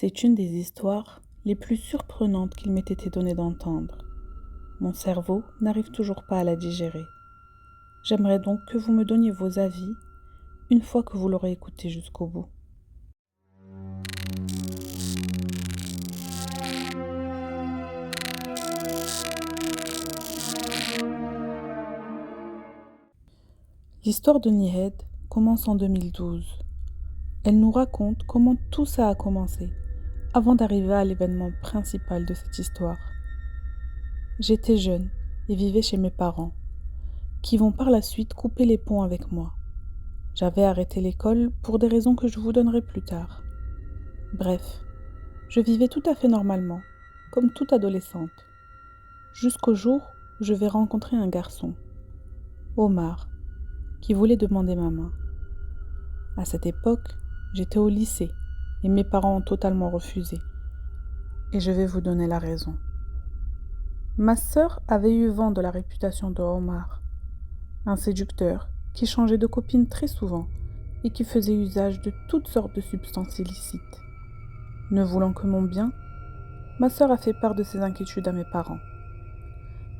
C'est une des histoires les plus surprenantes qu'il m'ait été donné d'entendre. Mon cerveau n'arrive toujours pas à la digérer. J'aimerais donc que vous me donniez vos avis une fois que vous l'aurez écoutée jusqu'au bout. L'histoire de Nihed commence en 2012. Elle nous raconte comment tout ça a commencé, avant d'arriver à l'événement principal de cette histoire. J'étais jeune et vivais chez mes parents, qui vont par la suite couper les ponts avec moi. J'avais arrêté l'école pour des raisons que je vous donnerai plus tard. Bref, je vivais tout à fait normalement, comme toute adolescente, jusqu'au jour où je vais rencontrer un garçon, Omar, qui voulait demander ma main. À cette époque, j'étais au lycée et mes parents ont totalement refusé. Et je vais vous donner la raison. Ma sœur avait eu vent de la réputation de Omar, un séducteur qui changeait de copine très souvent et qui faisait usage de toutes sortes de substances illicites. Ne voulant que mon bien, ma sœur a fait part de ses inquiétudes à mes parents.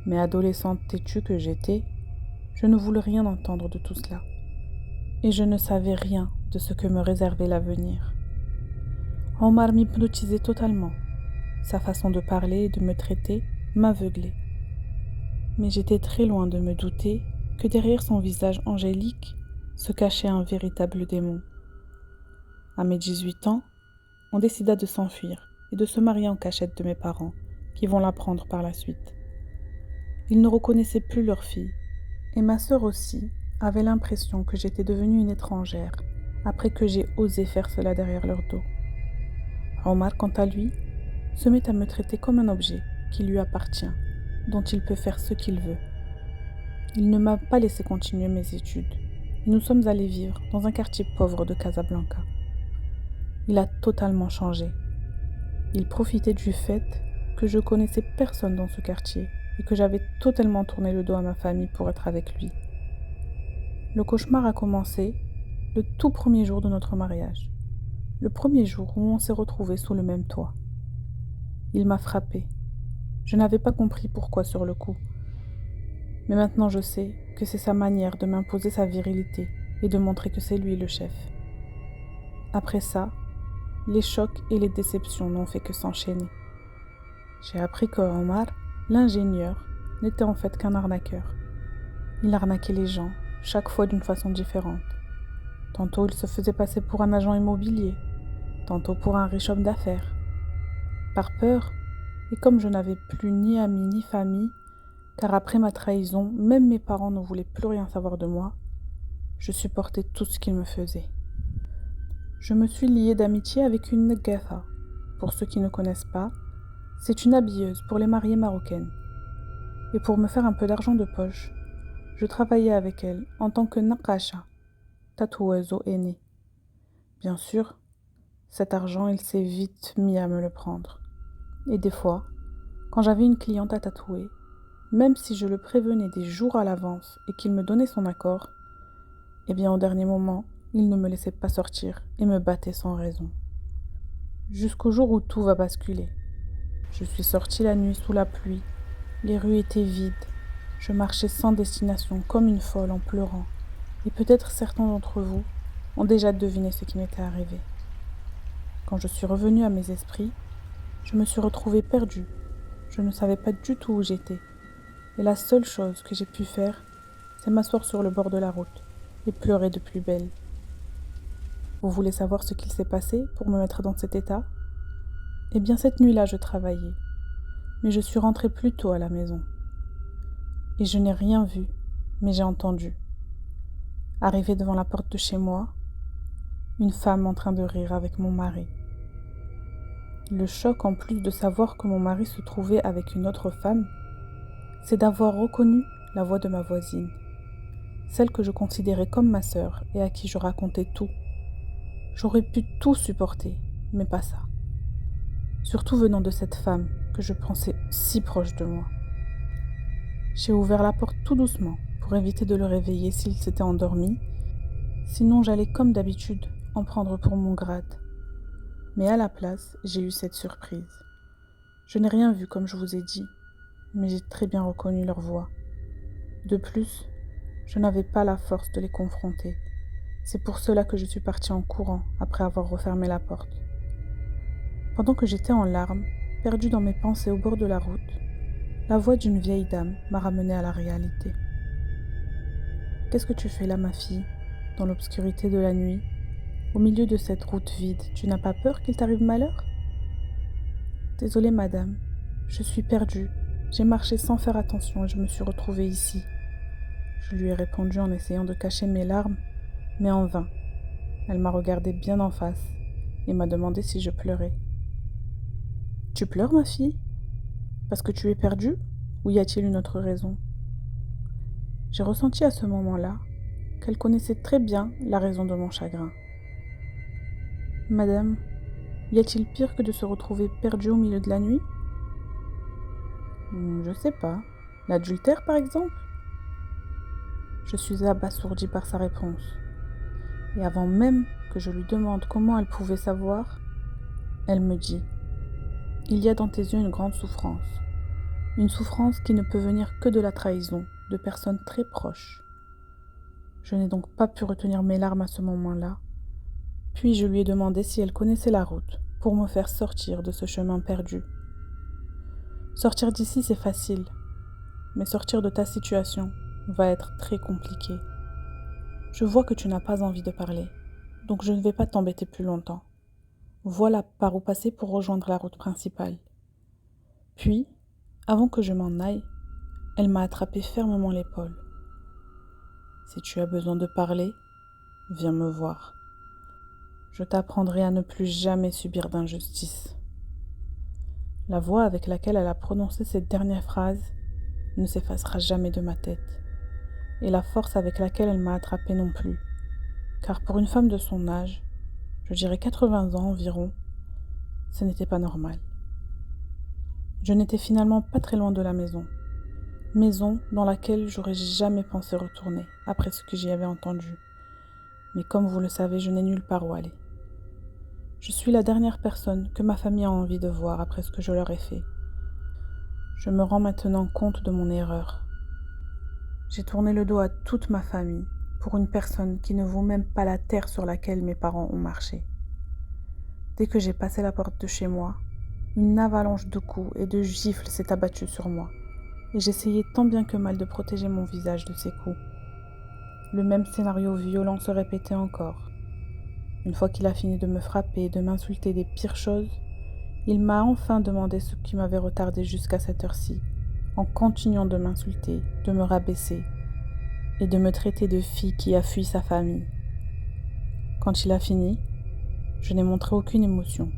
Mais adolescente têtue que j'étais, je ne voulais rien entendre de tout cela. Et je ne savais rien de ce que me réservait l'avenir. Omar m'hypnotisait totalement. Sa façon de parler et de me traiter m'aveuglait. Mais j'étais très loin de me douter que derrière son visage angélique se cachait un véritable démon. À mes 18 ans, on décida de s'enfuir et de se marier en cachette de mes parents, qui vont l'apprendre par la suite. Ils ne reconnaissaient plus leur fille, et ma sœur aussi avait l'impression que j'étais devenue une étrangère, après que j'ai osé faire cela derrière leur dos. Omar, quant à lui, se met à me traiter comme un objet qui lui appartient, dont il peut faire ce qu'il veut. Il ne m'a pas laissé continuer mes études, et nous sommes allés vivre dans un quartier pauvre de Casablanca. Il a totalement changé. Il profitait du fait que je connaissais personne dans ce quartier et que j'avais totalement tourné le dos à ma famille pour être avec lui. Le cauchemar a commencé le tout premier jour de notre mariage, le premier jour où on s'est retrouvés sous le même toit. Il m'a frappée. Je n'avais pas compris pourquoi sur le coup, mais maintenant je sais que c'est sa manière de m'imposer sa virilité et de montrer que c'est lui le chef. Après ça, les chocs et les déceptions n'ont fait que s'enchaîner. J'ai appris que Omar, l'ingénieur, n'était en fait qu'un arnaqueur. Il arnaquait les gens, chaque fois d'une façon différente. Tantôt il se faisait passer pour un agent immobilier, tantôt pour un riche homme d'affaires. Par peur, et comme je n'avais plus ni amis ni famille, car après ma trahison, même mes parents ne voulaient plus rien savoir de moi, je supportais tout ce qu'il me faisait. Je me suis liée d'amitié avec une Negatha. Pour ceux qui ne connaissent pas, c'est une habilleuse pour les mariées marocaines. Et pour me faire un peu d'argent de poche, je travaillais avec elle en tant que Naqasha, tatoueuse au henné. Bien sûr, cet argent, il s'est vite mis à me le prendre. Et des fois, quand j'avais une cliente à tatouer, même si je le prévenais des jours à l'avance et qu'il me donnait son accord, eh bien au dernier moment, il ne me laissait pas sortir et me battait sans raison. Jusqu'au jour où tout va basculer. Je suis sortie la nuit sous la pluie, les rues étaient vides, je marchais sans destination comme une folle en pleurant, et peut-être certains d'entre vous ont déjà deviné ce qui m'était arrivé. Quand je suis revenue à mes esprits, je me suis retrouvée perdue. Je ne savais pas du tout où j'étais. Et la seule chose que j'ai pu faire, c'est m'asseoir sur le bord de la route et pleurer de plus belle. Vous voulez savoir ce qu'il s'est passé pour me mettre dans cet état ? Eh bien, cette nuit-là, je travaillais. Mais je suis rentrée plus tôt à la maison. Et je n'ai rien vu, mais j'ai entendu. Arrivée devant la porte de chez moi, une femme en train de rire avec mon mari. Le choc, en plus de savoir que mon mari se trouvait avec une autre femme, c'est d'avoir reconnu la voix de ma voisine, celle que je considérais comme ma sœur et à qui je racontais tout. J'aurais pu tout supporter, mais pas ça. Surtout venant de cette femme que je pensais si proche de moi. J'ai ouvert la porte tout doucement pour éviter de le réveiller s'il s'était endormi, sinon j'allais comme d'habitude en prendre pour mon grade. Mais à la place, j'ai eu cette surprise. Je n'ai rien vu comme je vous ai dit, mais j'ai très bien reconnu leur voix. De plus, je n'avais pas la force de les confronter. C'est pour cela que je suis partie en courant après avoir refermé la porte. Pendant que j'étais en larmes, perdue dans mes pensées au bord de la route, la voix d'une vieille dame m'a ramenée à la réalité. « Qu'est-ce que tu fais là, ma fille, dans l'obscurité de la nuit, au milieu de cette route vide? Tu n'as pas peur qu'il t'arrive malheur ?»« Désolée, madame, je suis perdue. J'ai marché sans faire attention et je me suis retrouvée ici. » Je lui ai répondu en essayant de cacher mes larmes, mais en vain. Elle m'a regardé bien en face et m'a demandé si je pleurais. « Tu pleures, ma fille? Parce que tu es perdue? Ou y a-t-il une autre raison ?» J'ai ressenti à ce moment-là qu'elle connaissait très bien la raison de mon chagrin. « Madame, y a-t-il pire que de se retrouver perdue au milieu de la nuit ? » Je sais pas. L'adultère, par exemple ? Je suis abasourdie par sa réponse. Et avant même que je lui demande comment elle pouvait savoir, elle me dit : « Il y a dans tes yeux une grande souffrance. Une souffrance qui ne peut venir que de la trahison de personnes très proches. » Je n'ai donc pas pu retenir mes larmes à ce moment-là. Puis je lui ai demandé si elle connaissait la route pour me faire sortir de ce chemin perdu. Sortir d'ici, c'est facile, mais sortir de ta situation va être très compliqué. Je vois que tu n'as pas envie de parler, donc je ne vais pas t'embêter plus longtemps. Voilà par où passer pour rejoindre la route principale. Puis, avant que je m'en aille, elle m'a attrapé fermement l'épaule. Si tu as besoin de parler, viens me voir. Je t'apprendrai à ne plus jamais subir d'injustice. La voix avec laquelle elle a prononcé cette dernière phrase ne s'effacera jamais de ma tête, et la force avec laquelle elle m'a attrapé non plus, car pour une femme de son âge, je dirais 80 ans environ, ce n'était pas normal. Je n'étais finalement pas très loin de la maison dans laquelle j'aurais jamais pensé retourner après ce que j'y avais entendu. Mais comme vous le savez, je n'ai nulle part où aller. Je suis la dernière personne que ma famille a envie de voir après ce que je leur ai fait. Je me rends maintenant compte de mon erreur. J'ai tourné le dos à toute ma famille pour une personne qui ne vaut même pas la terre sur laquelle mes parents ont marché. Dès que j'ai passé la porte de chez moi, une avalanche de coups et de gifles s'est abattue sur moi, et j'essayais tant bien que mal de protéger mon visage de ces coups. Le même scénario violent se répétait encore. Une fois qu'il a fini de me frapper et de m'insulter des pires choses, il m'a enfin demandé ce qui m'avait retardé jusqu'à cette heure-ci, en continuant de m'insulter, de me rabaisser et de me traiter de fille qui a fui sa famille. Quand il a fini, je n'ai montré aucune émotion.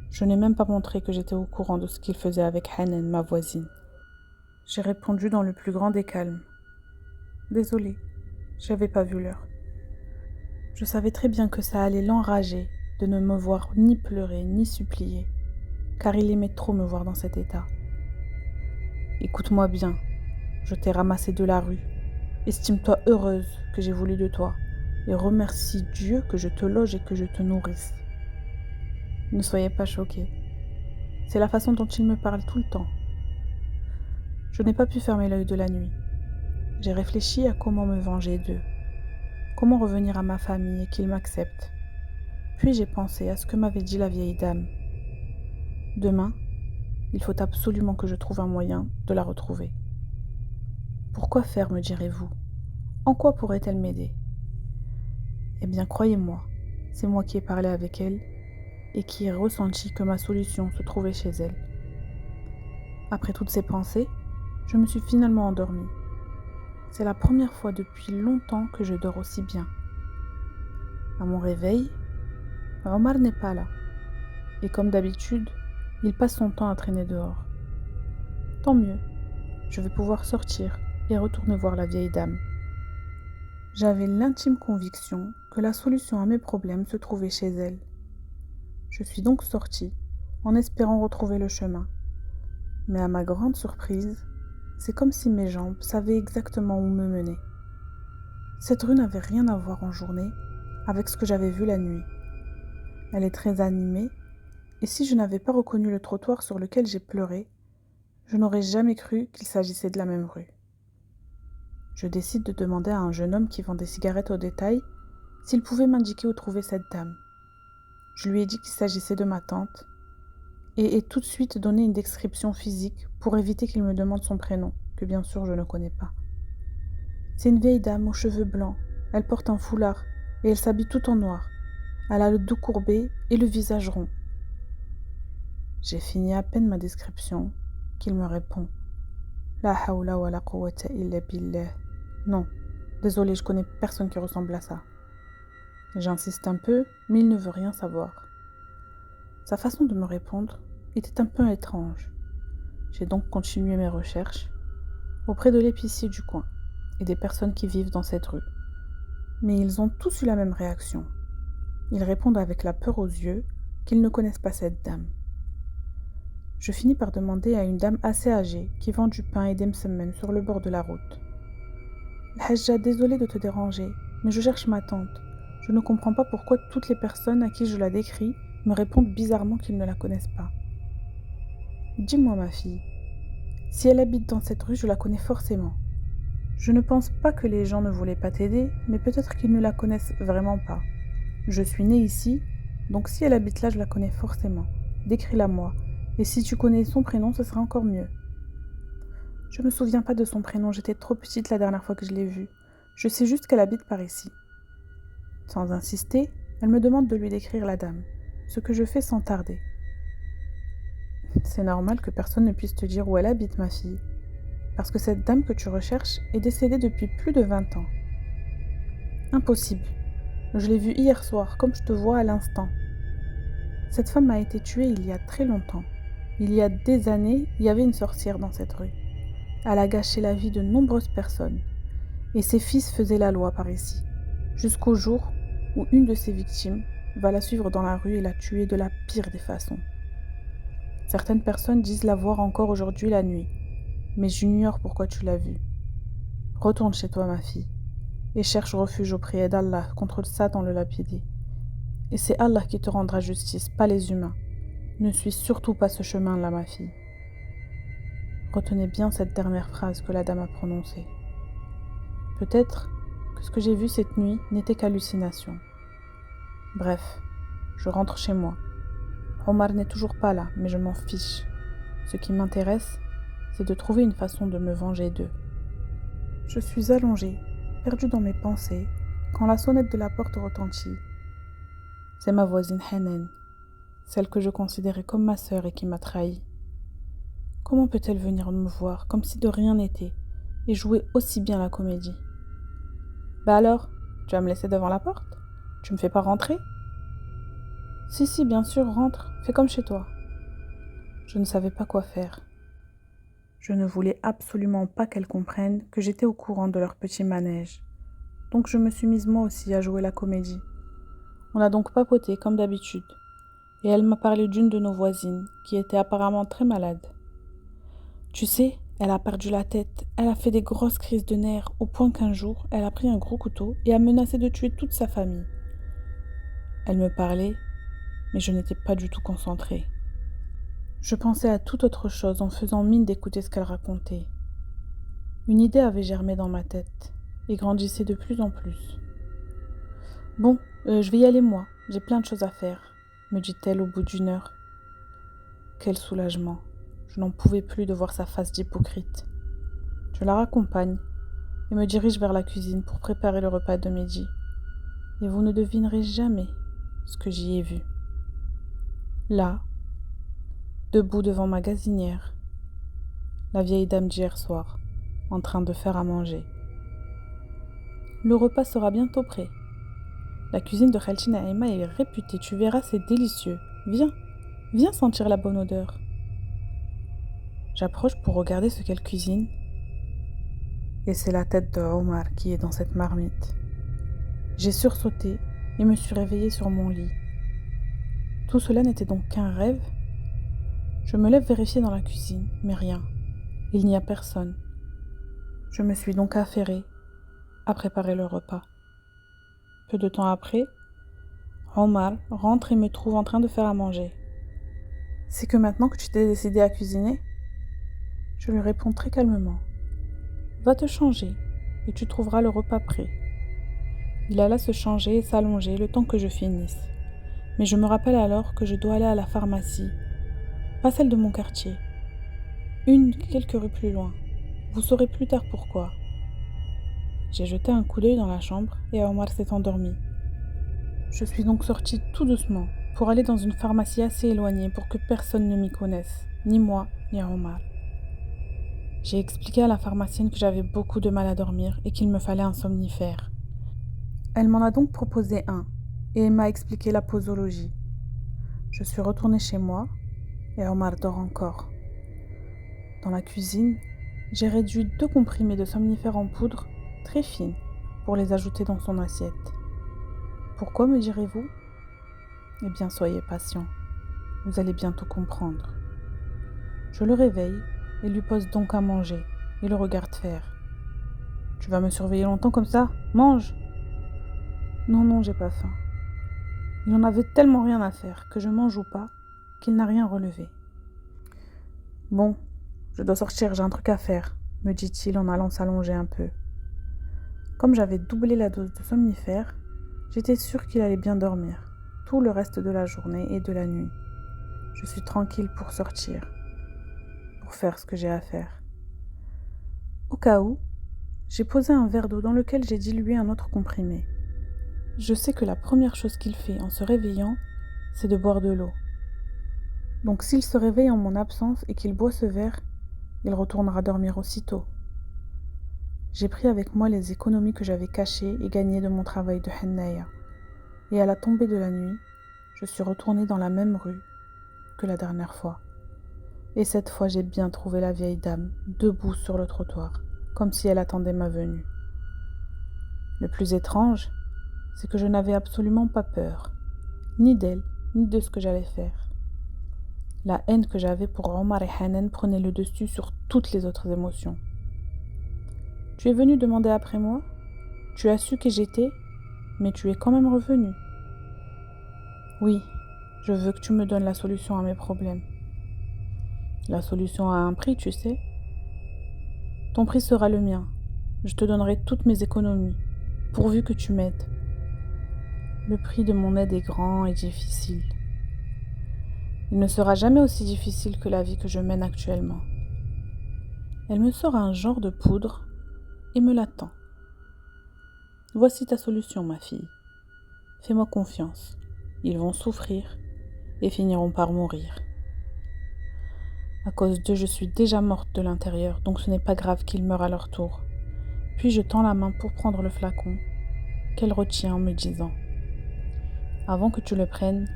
Je n'ai même pas montré que j'étais au courant de ce qu'il faisait avec Hanan, ma voisine. J'ai répondu dans le plus grand des calmes. Désolée, j'avais pas vu l'heure. Je savais très bien que ça allait l'enrager de ne me voir ni pleurer ni supplier, car il aimait trop me voir dans cet état. Écoute-moi bien, je t'ai ramassé de la rue. Estime-toi heureuse que j'ai voulu de toi, et remercie Dieu que je te loge et que je te nourrisse. Ne soyez pas choqués. C'est la façon dont il me parle tout le temps. Je n'ai pas pu fermer l'œil de la nuit. J'ai réfléchi à comment me venger d'eux, comment revenir à ma famille et qu'ils m'acceptent. Puis j'ai pensé à ce que m'avait dit la vieille dame. Demain, il faut absolument que je trouve un moyen de la retrouver. Pourquoi faire, me direz-vous ? En quoi pourrait-elle m'aider ? Eh bien, croyez-moi, c'est moi qui ai parlé avec elle et qui ai ressenti que ma solution se trouvait chez elle. Après toutes ces pensées, je me suis finalement endormie. C'est la première fois depuis longtemps que je dors aussi bien. À mon réveil, Omar n'est pas là. Et comme d'habitude, il passe son temps à traîner dehors. Tant mieux, je vais pouvoir sortir et retourner voir la vieille dame. J'avais l'intime conviction que la solution à mes problèmes se trouvait chez elle. Je suis donc sortie, en espérant retrouver le chemin. Mais à ma grande surprise, c'est comme si mes jambes savaient exactement où me mener. Cette rue n'avait rien à voir en journée avec ce que j'avais vu la nuit. Elle est très animée, et si je n'avais pas reconnu le trottoir sur lequel j'ai pleuré, je n'aurais jamais cru qu'il s'agissait de la même rue. Je décide de demander à un jeune homme qui vend des cigarettes au détail s'il pouvait m'indiquer où trouver cette dame. Je lui ai dit qu'il s'agissait de ma tante et ai tout de suite donné une description physique pour éviter qu'il me demande son prénom, que bien sûr je ne connais pas. C'est une vieille dame aux cheveux blancs, elle porte un foulard et elle s'habille tout en noir. Elle a le dos courbé et le visage rond. J'ai fini à peine ma description qu'il me répond. La hawla wa la quwwata illa billah. Non, désolé, je connais personne qui ressemble à ça. J'insiste un peu, mais il ne veut rien savoir. Sa façon de me répondre était un peu étrange. J'ai donc continué mes recherches auprès de l'épicier du coin et des personnes qui vivent dans cette rue. Mais ils ont tous eu la même réaction. Ils répondent avec la peur aux yeux qu'ils ne connaissent pas cette dame. Je finis par demander à une dame assez âgée qui vend du pain et des msemen sur le bord de la route. Hajja, désolée de te déranger, mais je cherche ma tante. Je ne comprends pas pourquoi toutes les personnes à qui je la décris me répondent bizarrement qu'ils ne la connaissent pas. Dis-moi, ma fille, si elle habite dans cette rue, je la connais forcément. Je ne pense pas que les gens ne voulaient pas t'aider, mais peut-être qu'ils ne la connaissent vraiment pas. Je suis née ici, donc si elle habite là, je la connais forcément. Décris-la moi, et si tu connais son prénom, ce sera encore mieux. Je me souviens pas de son prénom, j'étais trop petite la dernière fois que je l'ai vue. Je sais juste qu'elle habite par ici. Sans insister, elle me demande de lui décrire la dame, ce que je fais sans tarder. C'est normal que personne ne puisse te dire où elle habite, ma fille, parce que cette dame que tu recherches est décédée depuis plus de 20 ans. Impossible. Je l'ai vue hier soir, comme je te vois à l'instant. Cette femme a été tuée il y a très longtemps. Il y a des années, il y avait une sorcière dans cette rue. Elle a gâché la vie de nombreuses personnes. Et ses fils faisaient la loi par ici, jusqu'au jour où une de ses victimes va la suivre dans la rue et la tuer de la pire des façons. Certaines personnes disent la voir encore aujourd'hui la nuit, mais j'ignore pourquoi tu l'as vue. Retourne chez toi, ma fille, et cherche refuge auprès d'Allah contre Satan le lapidé. Et c'est Allah qui te rendra justice, pas les humains. Ne suis surtout pas ce chemin-là, ma fille. Retenez bien cette dernière phrase que la dame a prononcée. Peut-être que ce que j'ai vu cette nuit n'était qu'hallucination. Bref, je rentre chez moi. Omar n'est toujours pas là, mais je m'en fiche. Ce qui m'intéresse, c'est de trouver une façon de me venger d'eux. Je suis allongée, perdue dans mes pensées, quand la sonnette de la porte retentit. C'est ma voisine Hanan, celle que je considérais comme ma sœur et qui m'a trahie. Comment peut-elle venir me voir comme si de rien n'était et jouer aussi bien la comédie? Bah alors, tu vas me laisser devant la porte? Tu me fais pas rentrer? Si, bien sûr, rentre, fais comme chez toi. Je ne savais pas quoi faire. Je ne voulais absolument pas qu'elle comprenne que j'étais au courant de leur petit manège. Donc je me suis mise moi aussi à jouer la comédie. On a donc papoté comme d'habitude. Et elle m'a parlé d'une de nos voisines, qui était apparemment très malade. Tu sais, elle a perdu la tête, elle a fait des grosses crises de nerfs, au point qu'un jour, elle a pris un gros couteau et a menacé de tuer toute sa famille. Elle me parlait, mais je n'étais pas du tout concentrée. Je pensais à toute autre chose en faisant mine d'écouter ce qu'elle racontait. Une idée avait germé dans ma tête et grandissait de plus en plus. Bon, je vais y aller moi, j'ai plein de choses à faire, me dit-elle au bout d'une heure. Quel soulagement, je n'en pouvais plus de voir sa face d'hypocrite. Je la raccompagne et me dirige vers la cuisine pour préparer le repas de midi. Et vous ne devinerez jamais ce que j'y ai vu. Là, debout devant ma gazinière, la vieille dame d'hier soir, en train de faire à manger. Le repas sera bientôt prêt. La cuisine de Khaltina Emma est réputée, tu verras, c'est délicieux. Viens sentir la bonne odeur. J'approche pour regarder ce qu'elle cuisine, et c'est la tête de Omar qui est dans cette marmite. J'ai sursauté et me suis réveillée sur mon lit. Tout cela n'était donc qu'un rêve? Je me lève vérifier dans la cuisine, mais rien. Il n'y a personne. Je me suis donc affairée à préparer le repas. Peu de temps après, Omar rentre et me trouve en train de faire à manger. C'est que maintenant que tu t'es décidé à cuisiner? Je lui réponds très calmement. Va te changer et tu trouveras le repas prêt. Il alla se changer et s'allonger le temps que je finisse. Mais je me rappelle alors que je dois aller à la pharmacie, pas celle de mon quartier, une quelques rues plus loin. Vous saurez plus tard pourquoi. J'ai jeté un coup d'œil dans la chambre et Omar s'est endormi. Je suis donc sortie tout doucement pour aller dans une pharmacie assez éloignée pour que personne ne m'y connaisse, ni moi, ni Omar. J'ai expliqué à la pharmacienne que j'avais beaucoup de mal à dormir et qu'il me fallait un somnifère. Elle m'en a donc proposé un et m'a expliqué la posologie. Je suis retournée chez moi et Omar dort encore. Dans la cuisine, j'ai réduit 2 comprimés de somnifères en poudre très fines pour les ajouter dans son assiette. Pourquoi, me direz-vous? Eh bien, soyez patient. Vous allez bientôt comprendre. Je le réveille et lui pose donc à manger et le regarde faire. Tu vas me surveiller longtemps comme ça? Mange! Non, non, j'ai pas faim. Il en avait tellement rien à faire, que je mange ou pas, qu'il n'a rien relevé. Bon, je dois sortir, j'ai un truc à faire, me dit-il en allant s'allonger un peu. Comme j'avais doublé la dose de somnifère, j'étais sûre qu'il allait bien dormir, tout le reste de la journée et de la nuit. Je suis tranquille pour sortir, pour faire ce que j'ai à faire. Au cas où, j'ai posé un verre d'eau dans lequel j'ai dilué un autre comprimé. Je sais que la première chose qu'il fait en se réveillant, c'est de boire de l'eau. Donc s'il se réveille en mon absence et qu'il boit ce verre, il retournera dormir aussitôt. J'ai pris avec moi les économies que j'avais cachées et gagnées de mon travail de hennaya. Et à la tombée de la nuit, je suis retournée dans la même rue que la dernière fois. Et cette fois, j'ai bien trouvé la vieille dame, debout sur le trottoir, comme si elle attendait ma venue. Le plus étrange, c'est que je n'avais absolument pas peur, ni d'elle, ni de ce que j'allais faire. La haine que j'avais pour Omar et Hanan prenait le dessus sur toutes les autres émotions. Tu es venu demander après moi? Tu as su qui j'étais, mais tu es quand même revenu. Oui, je veux que tu me donnes la solution à mes problèmes. La solution a un prix, tu sais. Ton prix sera le mien. Je te donnerai toutes mes économies, pourvu que tu m'aides. Le prix de mon aide est grand et difficile. Il ne sera jamais aussi difficile que la vie que je mène actuellement. Elle me sort un genre de poudre et me l'attend. Voici ta solution, ma fille. Fais-moi confiance. Ils vont souffrir et finiront par mourir. À cause d'eux, je suis déjà morte de l'intérieur, donc ce n'est pas grave qu'ils meurent à leur tour. Puis je tends la main pour prendre le flacon, qu'elle retient en me disant « Avant que tu le prennes,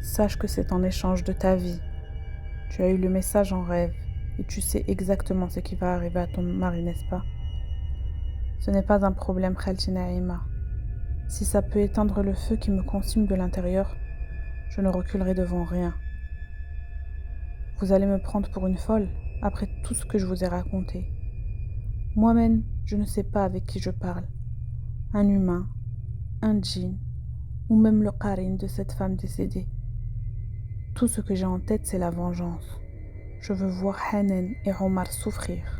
sache que c'est en échange de ta vie. Tu as eu le message en rêve et tu sais exactement ce qui va arriver à ton mari, n'est-ce pas? Ce n'est pas un problème, Khalti Naïma. Si ça peut éteindre le feu qui me consume de l'intérieur, je ne reculerai devant rien. Vous allez me prendre pour une folle après tout ce que je vous ai raconté. Moi-même, je ne sais pas avec qui je parle. Un humain, un djinn, ou même le qarin de cette femme décédée. Tout ce que j'ai en tête, c'est la vengeance. Je veux voir Hanan et Omar souffrir.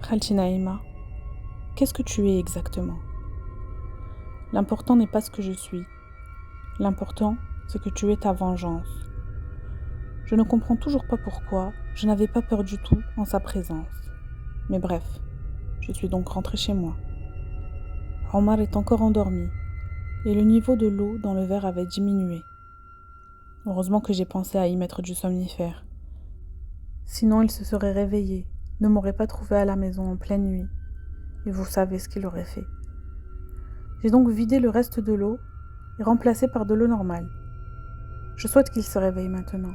Khalti Naïma, qu'est-ce que tu es exactement? L'important n'est pas ce que je suis. L'important, c'est que tu aies ta vengeance. Je ne comprends toujours pas pourquoi je n'avais pas peur du tout en sa présence. Mais bref, je suis donc rentrée chez moi. Omar est encore endormi et le niveau de l'eau dans le verre avait diminué. Heureusement que j'ai pensé à y mettre du somnifère. Sinon, il se serait réveillé, ne m'aurait pas trouvé à la maison en pleine nuit. Et vous savez ce qu'il aurait fait. J'ai donc vidé le reste de l'eau et remplacé par de l'eau normale. Je souhaite qu'il se réveille maintenant,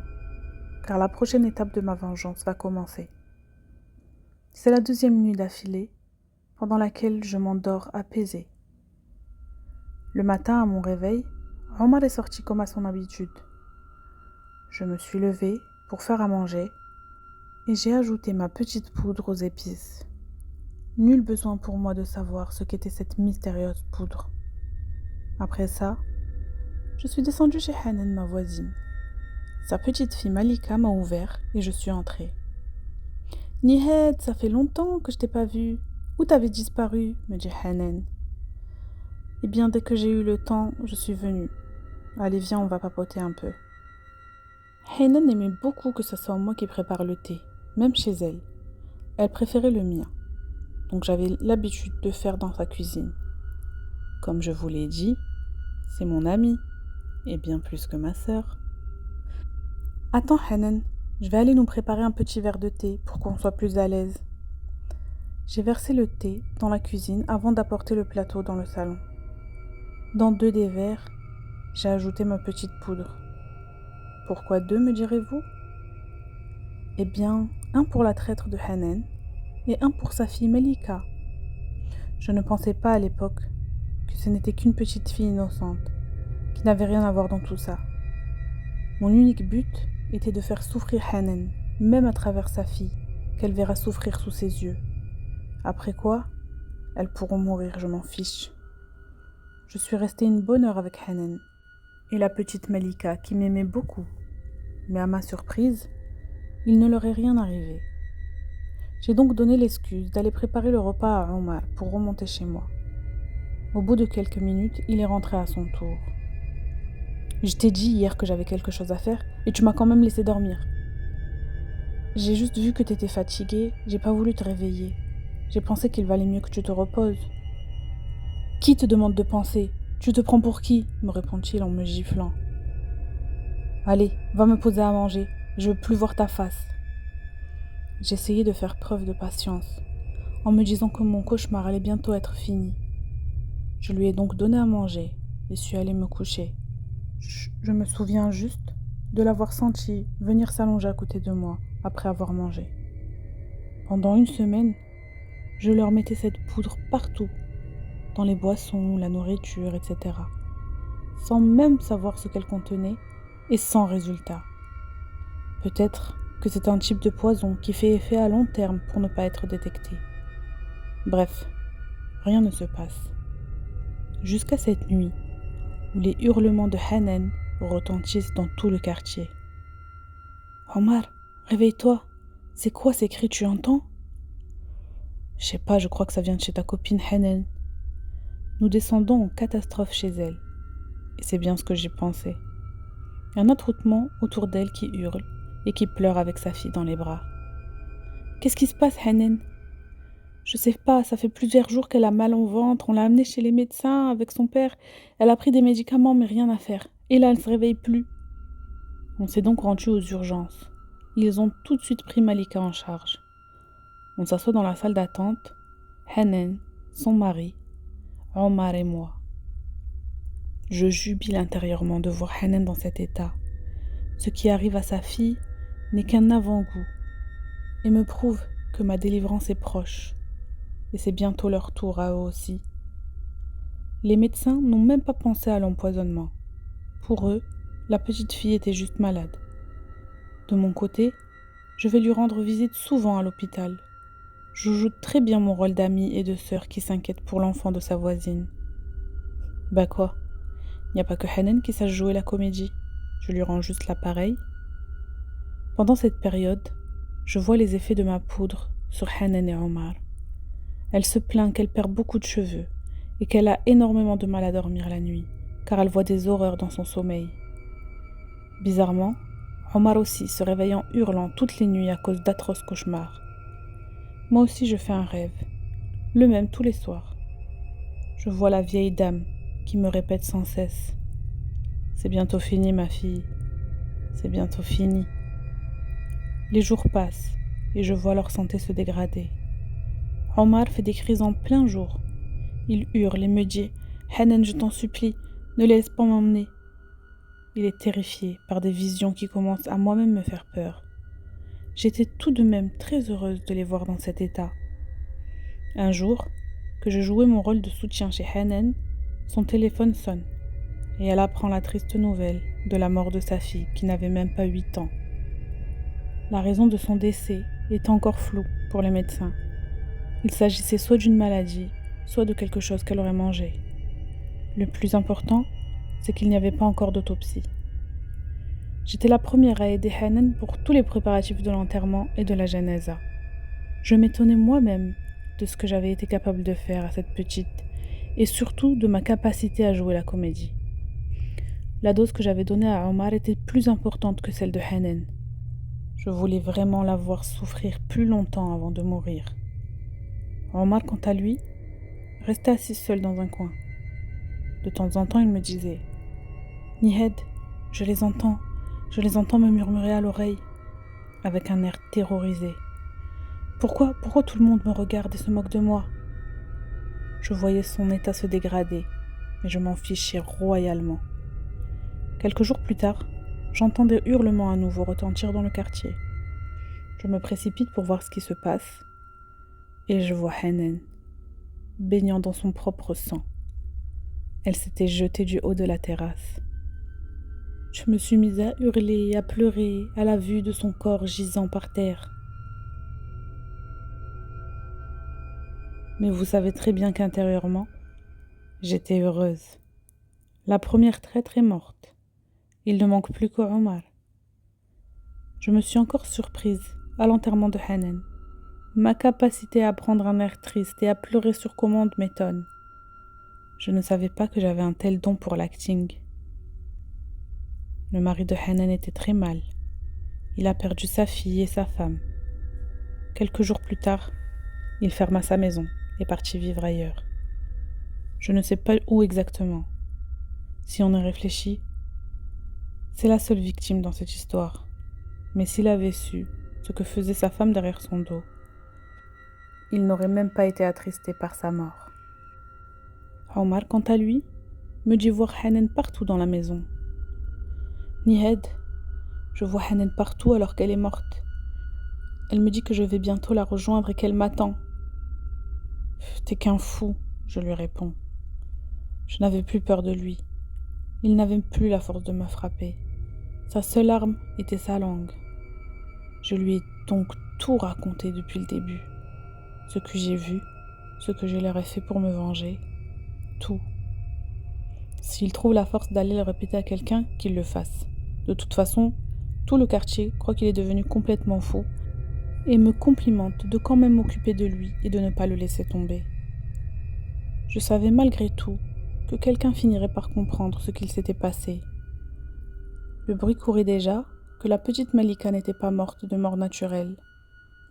car la prochaine étape de ma vengeance va commencer. C'est la 2e nuit d'affilée, pendant laquelle je m'endors apaisée. Le matin, à mon réveil, Omar est sorti comme à son habitude. Je me suis levée pour faire à manger et j'ai ajouté ma petite poudre aux épices. Nul besoin pour moi de savoir ce qu'était cette mystérieuse poudre. Après ça, je suis descendue chez Hanan, ma voisine. Sa petite fille Malika m'a ouvert et je suis entrée. Nihed, ça fait longtemps que je t'ai pas vue. Où t'avais disparu? Me dit Hanan. Eh bien, dès que j'ai eu le temps, je suis venue. Allez, viens, on va papoter un peu. Hanan aimait beaucoup que ce soit moi qui prépare le thé, même chez elle. Elle préférait le mien, donc j'avais l'habitude de faire dans sa cuisine. Comme je vous l'ai dit, c'est mon amie, et bien plus que ma sœur. Attends, Hanan, je vais aller nous préparer un petit verre de thé pour qu'on soit plus à l'aise. J'ai versé le thé dans la cuisine avant d'apporter le plateau dans le salon. Dans 2 des verres, j'ai ajouté ma petite poudre. Pourquoi 2, me direz-vous? Eh bien, un pour la traître de Hanan et un pour sa fille Melika. Je ne pensais pas à l'époque que ce n'était qu'une petite fille innocente, qui n'avait rien à voir dans tout ça. Mon unique but était de faire souffrir Hanan, même à travers sa fille, qu'elle verra souffrir sous ses yeux. Après quoi, elles pourront mourir, je m'en fiche. Je suis restée une bonne heure avec Hanan et la petite Melika qui m'aimait beaucoup. Mais à ma surprise, il ne leur est rien arrivé. J'ai donc donné l'excuse d'aller préparer le repas à Omar pour remonter chez moi. Au bout de quelques minutes, il est rentré à son tour. Je t'ai dit hier que j'avais quelque chose à faire et tu m'as quand même laissé dormir. J'ai juste vu que t'étais fatiguée, j'ai pas voulu te réveiller. J'ai pensé qu'il valait mieux que tu te reposes. Qui te demande de penser? Tu te prends pour qui? Me répond-il en me giflant. Allez, va me poser à manger, je veux plus voir ta face. J'essayais de faire preuve de patience, en me disant que mon cauchemar allait bientôt être fini. Je lui ai donc donné à manger et suis allée me coucher. Je me souviens juste de l'avoir senti venir s'allonger à côté de moi après avoir mangé. Pendant 1 semaine, je leur mettais cette poudre partout, dans les boissons, la nourriture, etc., sans même savoir ce qu'elle contenait et sans résultat. Peut-être que c'est un type de poison qui fait effet à long terme pour ne pas être détecté. Bref, rien ne se passe. Jusqu'à cette nuit, où les hurlements de Hanan retentissent dans tout le quartier. « Omar, réveille-toi, c'est quoi ces cris, tu entends ?» Je sais pas, je crois que ça vient de chez ta copine Hanan. Nous descendons en catastrophe chez elle, et c'est bien ce que j'ai pensé. Un attroupement autour d'elle qui hurle et qui pleure avec sa fille dans les bras. « Qu'est-ce qui se passe, Hanan ?» Je sais pas, ça fait plusieurs jours qu'elle a mal au ventre, on l'a amenée chez les médecins avec son père, elle a pris des médicaments mais rien à faire, et là elle se réveille plus. On s'est donc rendu aux urgences. Ils ont tout de suite pris Malika en charge. On s'assoit dans la salle d'attente, Hanan, son mari, Omar et moi. Je jubile intérieurement de voir Hanan dans cet état. Ce qui arrive à sa fille n'est qu'un avant-goût et me prouve que ma délivrance est proche. Et c'est bientôt leur tour à eux aussi. Les médecins n'ont même pas pensé à l'empoisonnement. Pour eux, la petite fille était juste malade. De mon côté, je vais lui rendre visite souvent à l'hôpital. Je joue très bien mon rôle d'amie et de sœur qui s'inquiète pour l'enfant de sa voisine. Bah quoi, il n'y a pas que Hanan qui sache jouer la comédie. Je lui rends juste l'appareil. Pendant cette période, je vois les effets de ma poudre sur Hanan et Omar. Elle se plaint qu'elle perd beaucoup de cheveux et qu'elle a énormément de mal à dormir la nuit, car elle voit des horreurs dans son sommeil. Bizarrement, Omar aussi se réveille en hurlant toutes les nuits à cause d'atroces cauchemars. Moi aussi je fais un rêve, le même tous les soirs. Je vois la vieille dame qui me répète sans cesse: « C'est bientôt fini ma fille, c'est bientôt fini. » Les jours passent et je vois leur santé se dégrader. Omar fait des crises en plein jour. Il hurle et me dit: « Hanan, je t'en supplie, ne les laisse pas m'emmener. » Il est terrifié par des visions qui commencent à moi-même me faire peur. J'étais tout de même très heureuse de les voir dans cet état. Un jour, que je jouais mon rôle de soutien chez Hanan, son téléphone sonne et elle apprend la triste nouvelle de la mort de sa fille qui n'avait même pas 8 ans. La raison de son décès est encore floue pour les médecins. Il s'agissait soit d'une maladie, soit de quelque chose qu'elle aurait mangé. Le plus important, c'est qu'il n'y avait pas encore d'autopsie. J'étais la première à aider Hanan pour tous les préparatifs de l'enterrement et de la janaza. Je m'étonnais moi-même de ce que j'avais été capable de faire à cette petite, et surtout de ma capacité à jouer la comédie. La dose que j'avais donnée à Omar était plus importante que celle de Hanan. Je voulais vraiment la voir souffrir plus longtemps avant de mourir. Omar, quant à lui, restait assis seul dans un coin. De temps en temps, il me disait « Nihed, je les entends me murmurer à l'oreille, avec un air terrorisé. Pourquoi tout le monde me regarde et se moque de moi ?» Je voyais son état se dégrader, mais je m'en fichais royalement. Quelques jours plus tard, j'entends des hurlements à nouveau retentir dans le quartier. Je me précipite pour voir ce qui se passe, et je vois Hanan, baignant dans son propre sang. Elle s'était jetée du haut de la terrasse. Je me suis mise à hurler et à pleurer à la vue de son corps gisant par terre. Mais vous savez très bien qu'intérieurement, j'étais heureuse. La première traître est morte. Il ne manque plus qu'Omar. Je me suis encore surprise à l'enterrement de Hanan. Ma capacité à prendre un air triste et à pleurer sur commande m'étonne. Je ne savais pas que j'avais un tel don pour l'acting. Le mari de Hanan était très mal. Il a perdu sa fille et sa femme. Quelques jours plus tard, il ferma sa maison et partit vivre ailleurs. Je ne sais pas où exactement. Si on y réfléchit, c'est la seule victime dans cette histoire. Mais s'il avait su ce que faisait sa femme derrière son dos, il n'aurait même pas été attristé par sa mort. Omar, quant à lui, me dit voir Hanan partout dans la maison. Nihed, je vois Hanan partout alors qu'elle est morte. Elle me dit que je vais bientôt la rejoindre et qu'elle m'attend. T'es qu'un fou, je lui réponds. Je n'avais plus peur de lui. Il n'avait plus la force de me frapper. Sa seule arme était sa langue. Je lui ai donc tout raconté depuis le début. Ce que j'ai vu, ce que je leur ai fait pour me venger, tout. S'il trouve la force d'aller le répéter à quelqu'un, qu'il le fasse. De toute façon, tout le quartier croit qu'il est devenu complètement fou et me complimente de quand même m'occuper de lui et de ne pas le laisser tomber. Je savais malgré tout que quelqu'un finirait par comprendre ce qu'il s'était passé. Le bruit courait déjà que la petite Malika n'était pas morte de mort naturelle.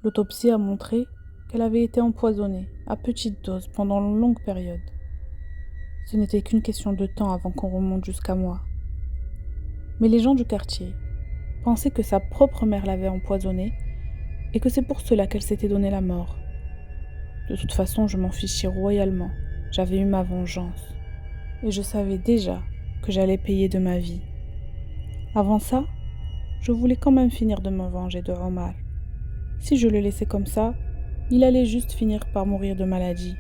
L'autopsie a montré qu'elle avait été empoisonnée à petite dose pendant une longue période. Ce n'était qu'une question de temps avant qu'on remonte jusqu'à moi. Mais les gens du quartier pensaient que sa propre mère l'avait empoisonnée et que c'est pour cela qu'elle s'était donné la mort. De toute façon, je m'en fichais royalement. J'avais eu ma vengeance. Et je savais déjà que j'allais payer de ma vie. Avant ça, je voulais quand même finir de me venger de Omar. Si je le laissais comme ça, il allait juste finir par mourir de maladie.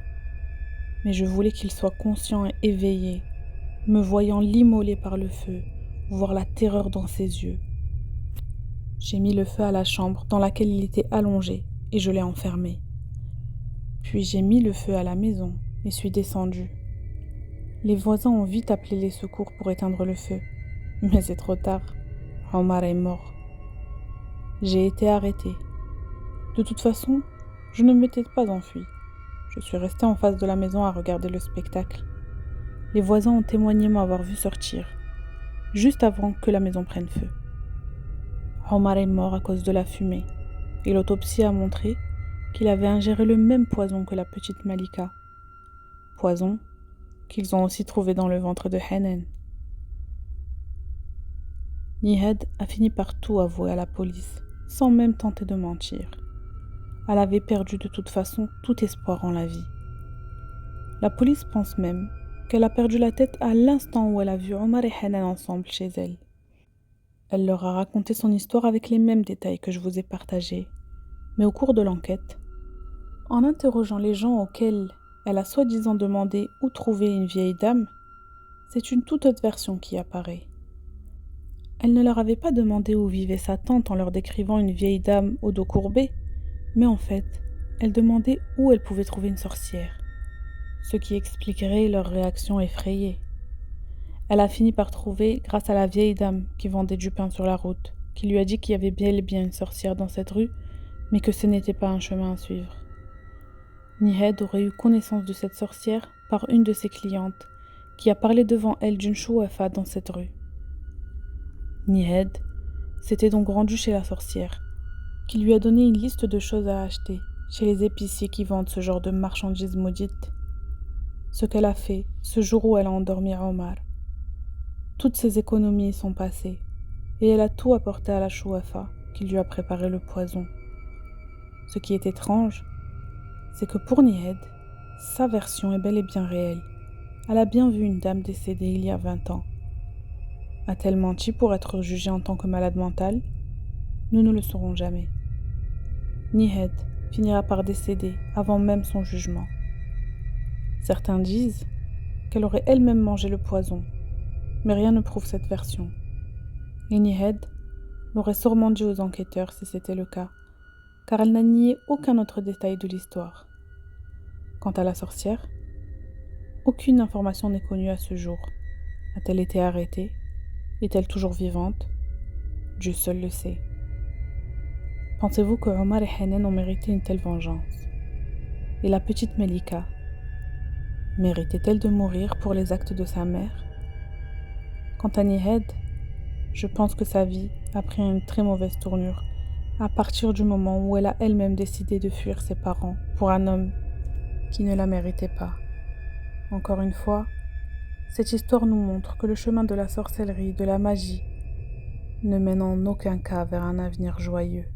Mais je voulais qu'il soit conscient et éveillé, me voyant l'immoler par le feu, voir la terreur dans ses yeux. J'ai mis le feu à la chambre dans laquelle il était allongé et je l'ai enfermé. Puis j'ai mis le feu à la maison et suis descendue. Les voisins ont vite appelé les secours pour éteindre le feu. Mais c'est trop tard. Omar est mort. J'ai été arrêtée. De toute façon, je ne m'étais pas enfuie. Je suis restée en face de la maison à regarder le spectacle. Les voisins ont témoigné m'avoir vu sortir, juste avant que la maison prenne feu. Omar est mort à cause de la fumée, et l'autopsie a montré qu'il avait ingéré le même poison que la petite Malika. Poison qu'ils ont aussi trouvé dans le ventre de Hanan. Nihed a fini par tout avouer à la police, sans même tenter de mentir. Elle avait perdu de toute façon tout espoir en la vie. La police pense même qu'elle a perdu la tête à l'instant où elle a vu Omar et Hanan ensemble chez elle. Elle leur a raconté son histoire avec les mêmes détails que je vous ai partagés. Mais au cours de l'enquête, en interrogeant les gens auxquels elle a soi-disant demandé où trouver une vieille dame, c'est une toute autre version qui apparaît. Elle ne leur avait pas demandé où vivait sa tante en leur décrivant une vieille dame au dos courbé, mais en fait, elle demandait où elle pouvait trouver une sorcière, ce qui expliquerait leur réaction effrayée. Elle a fini par trouver grâce à la vieille dame qui vendait du pain sur la route, qui lui a dit qu'il y avait bel et bien une sorcière dans cette rue, mais que ce n'était pas un chemin à suivre. Nihed aurait eu connaissance de cette sorcière par une de ses clientes, qui a parlé devant elle d'une chouafa dans cette rue. Nihed s'était donc rendu chez la sorcière, qui lui a donné une liste de choses à acheter chez les épiciers qui vendent ce genre de marchandises maudites. Ce qu'elle a fait ce jour où elle a endormi Omar. Toutes ses économies sont passées, et elle a tout apporté à la chouafa qui lui a préparé le poison. Ce qui est étrange, c'est que pour Nihed, sa version est bel et bien réelle. Elle a bien vu une dame décédée il y a 20 ans. A-t-elle menti pour être jugée en tant que malade mentale? Nous ne le saurons jamais. Nihed finira par décéder avant même son jugement. Certains disent qu'elle aurait elle-même mangé le poison, mais rien ne prouve cette version. Et Nihed l'aurait sûrement dit aux enquêteurs si c'était le cas, car elle n'a nié aucun autre détail de l'histoire. Quant à la sorcière, aucune information n'est connue à ce jour. A-t-elle été arrêtée? Est-elle toujours vivante? Dieu seul le sait. Pensez-vous que Omar et Hanan ont mérité une telle vengeance? Et la petite Melika, méritait-elle de mourir pour les actes de sa mère? Quant à Nihed, je pense que sa vie a pris une très mauvaise tournure à partir du moment où elle a elle-même décidé de fuir ses parents pour un homme qui ne la méritait pas. Encore une fois, cette histoire nous montre que le chemin de la sorcellerie, de la magie, ne mène en aucun cas vers un avenir joyeux.